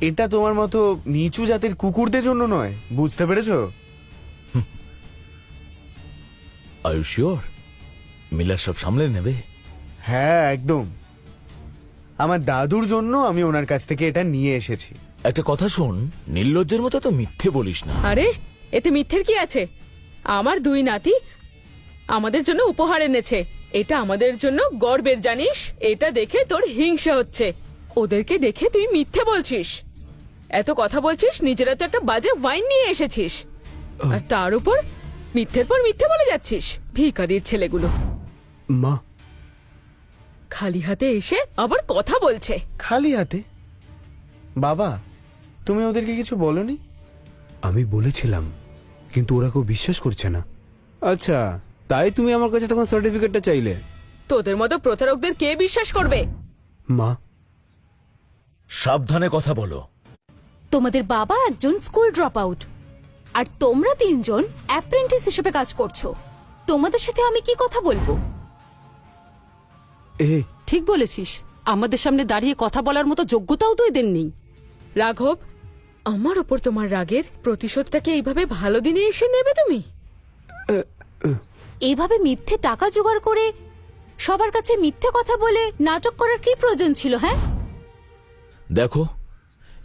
এটা তোমার মতো নিচু জাতের কুকুরদের জন্য নয়, বুঝতে পেরেছো? আর ইউ শিওর মিলার সব সামলে নেবে? হ্যাঁ একদম। আমার দাদুর জন্য আমি ওনার কাছ থেকে এটা নিয়ে এসেছি। একটা কথা শোন, নির্লজ্জের মতো তো মিথ্যে বলিস না। আরে এতে মিথ্যের কি আছে? আমার দুই নাতি আমাদের জন্য উপহার এনেছে, এটা আমাদের জন্য গর্বের, জানিস? এটা দেখে তোর হিংসা হচ্ছে, ওদেরকে দেখে তুই মিথ্যে বলছিস। এত কথা বলছিস, নিজেরা তো একটা বাজে ওয়াইন নিয়ে এসেছিস, আর তার উপর মিথ্যের পর মিথ্যে বলে যাচ্ছিস। ভিখারির ছেলেগুলো মা, খালি হাতে এসে আবার কথা বলছে। খালি হাতে? বাবা, তুমি ওদেরকে কিছু বলনি? আমি বলেছিলাম, কিন্তু ওরা কেউ বিশ্বাস করছে না। আচ্ছা, তাই তুমি আমার কাছে তখন সার্টিফিকেটটা চাইলে? তোদের মতো প্রতারকদের কে বিশ্বাস করবে? মা, সাবধানে কথা বলো। তোমাদের বাবা একজন স্কুল ড্রপ আউট, আর তোমরা তিনজন অ্যাপ্রেন্টিস হিসেবে কাজ করছো। তোমাদের সাথে আমি কি কথা বলবো? এ ঠিক বলেছিস, আমাদের সামনে দাঁড়িয়ে কথা বলার মতো যোগ্যতাও তো এদের নেই। রাঘব, আমার ওপর তোমার রাগের প্রতিশোধটাকে এইভাবে ভালো দিনে এসে নেবে তুমি? এইভাবে মিথ্যে টাকা জোগাড় করে সবার কাছে মিথ্যে কথা বলে নাটক করার কি প্রয়োজন ছিল? হ্যাঁ, দেখো,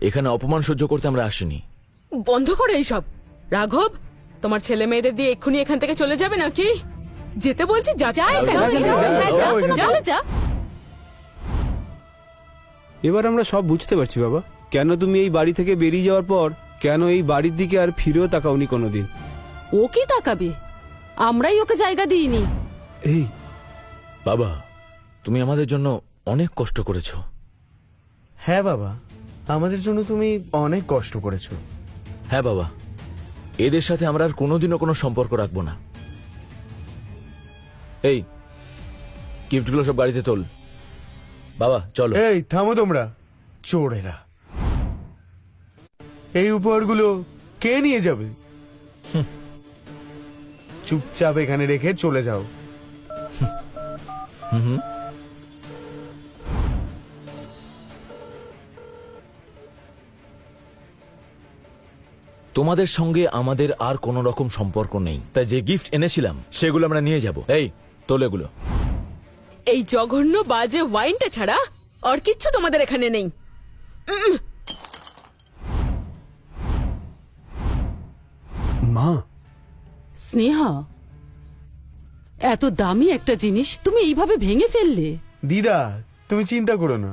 এখানে অপমান সহ্য করতে আমরা আসিনি। বন্ধ করে এইসব। রাঘব, তোমার ছেলে মেয়েদের দিয়ে এক্ষুনি এখান থেকে চলে যাবে নাকি? যেতে বলছি, যা। যা এখান থেকে, যা, হ্যাঁ, যা, চলে যা। এবার আমরা সব বুঝতে পারছি বাবা, কেন তুমি এই বাড়ি থেকে বেরিয়ে যাওয়ার পর কেন এই বাড়ির দিকে আর ফিরেও তাকাওনি কোনোদিন। ও কি তাকাবে? আমরাই ওকে জায়গা দিইনি। এই বাবা, তুমি আমাদের জন্য অনেক কষ্ট করেছো। হ্যাঁ বাবা, আমাদের জন্য তুমি অনেক কষ্ট করেছো। হ্যাঁ বাবা, এদের সাথে আমরা আর কোনোদিনও কোনো সম্পর্ক রাখবো না। এই গিফটগুলো সব গাড়িতে তোল। বাবা চলো। এই থামো তোমরা, চোরেরা! এই উপহারগুলো কে নিয়ে যাবে? চুপচাপ এখানে রেখে চলে যাও। তোমাদের সঙ্গে আমাদের আর কোনো রকম সম্পর্ক নেই, তাই যে গিফট এনেছিলাম সেগুলো আমরা নিয়ে যাব। এই তোল এগুলো। এই জঘন্য বাজে ওয়াইনটা ছাড়া আর কিচ্ছু তোমাদের এখানে নেই। মা, স্নেহা, এত দামি একটা জিনিস তুমি এইভাবে ভেঙে ফেললে। দিদা, তুমি চিন্তা করো না,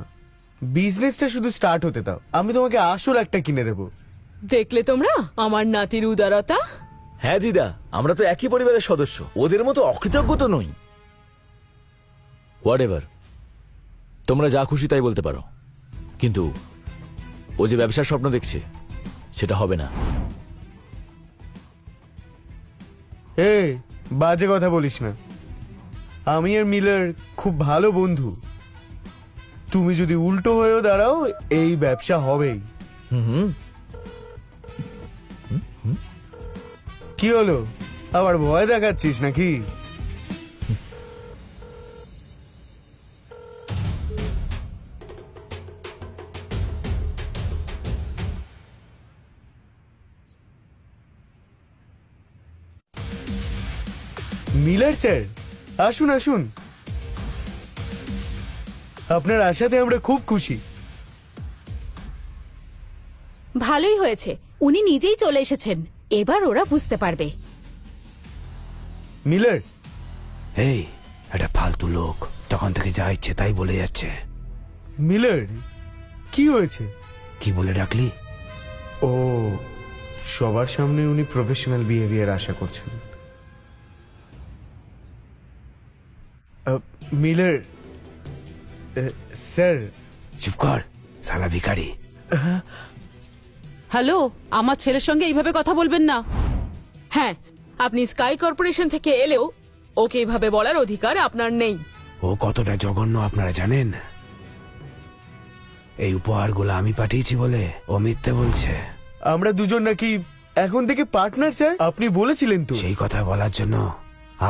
বিজনেসটা শুধু স্টার্ট হতে দাও, আমি তোমাকে আসল একটা কিনে দেবো। দেখলে তোমরা আমার নাতির উদারতা? হ্যাঁ দিদা, আমরা তো একই পরিবারের সদস্য, ওদের মতো অকৃতজ্ঞ তো নই। হোয়াট এভার, তোমরা যা খুশি তাই বলতে পারো, কিন্তু ও যে ব্যবসার স্বপ্ন দেখছে সেটা হবে না। বাজে কথা বলিস না, আমি আর মিলার খুব ভালো বন্ধু। তুমি যদি উল্টো হয়েও দাঁড়াও, এই ব্যবসা হবেই। কি হলো, আবার ভয় দেখাচ্ছিস নাকি? মিলার স্যার, আসুন আসুন। আপনার আশাতে আমরা খুব খুশি। ভালোই হয়েছে, উনি নিজেই চলে এসেছেন, এবার ওরা বুঝতে পারবে। মিলার, এই একটা ফালতু লোক, তখন থেকে যা ইচ্ছে তাই বলে যাচ্ছে। মিলার, কি হয়েছে? কি বলে ডাকলি? ও, সবার সামনে উনি প্রফেশনাল বিহেভিয়ার আশা করছেন। Miller sir. চুপ কর, শালা ভিখারি। হ্যালো, আমার ছেলের সঙ্গে এইভাবে কথা বলবেন না। হ্যাঁ, আপনি স্কাই কর্পোরেশন থেকে এলেও ওকে এইভাবে বলার অধিকার আপনার নেই। ও কতটা জঘন্য আপনারা জানেন? এই উপহারগুলো আমি পাঠিয়েছি বলে ও মিথ্যে বলছে। আমরা দুজন নাকি এখন থেকে পার্টনার স্যার, আপনি বলেছিলেন তো। সেই কথা বলার জন্য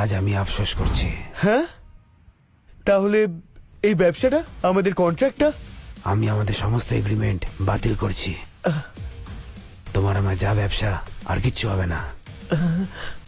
আজ আমি আফসোস করছি। হ্যাঁ, তাহলে এই ব্যবসাটা, আমাদের কন্ট্রাক্টটা আমি আমাদের সমস্ত এগ্রিমেন্ট বাতিল করছি। তোমার আমার যা ব্যবসা আর কিচ্ছু হবে না।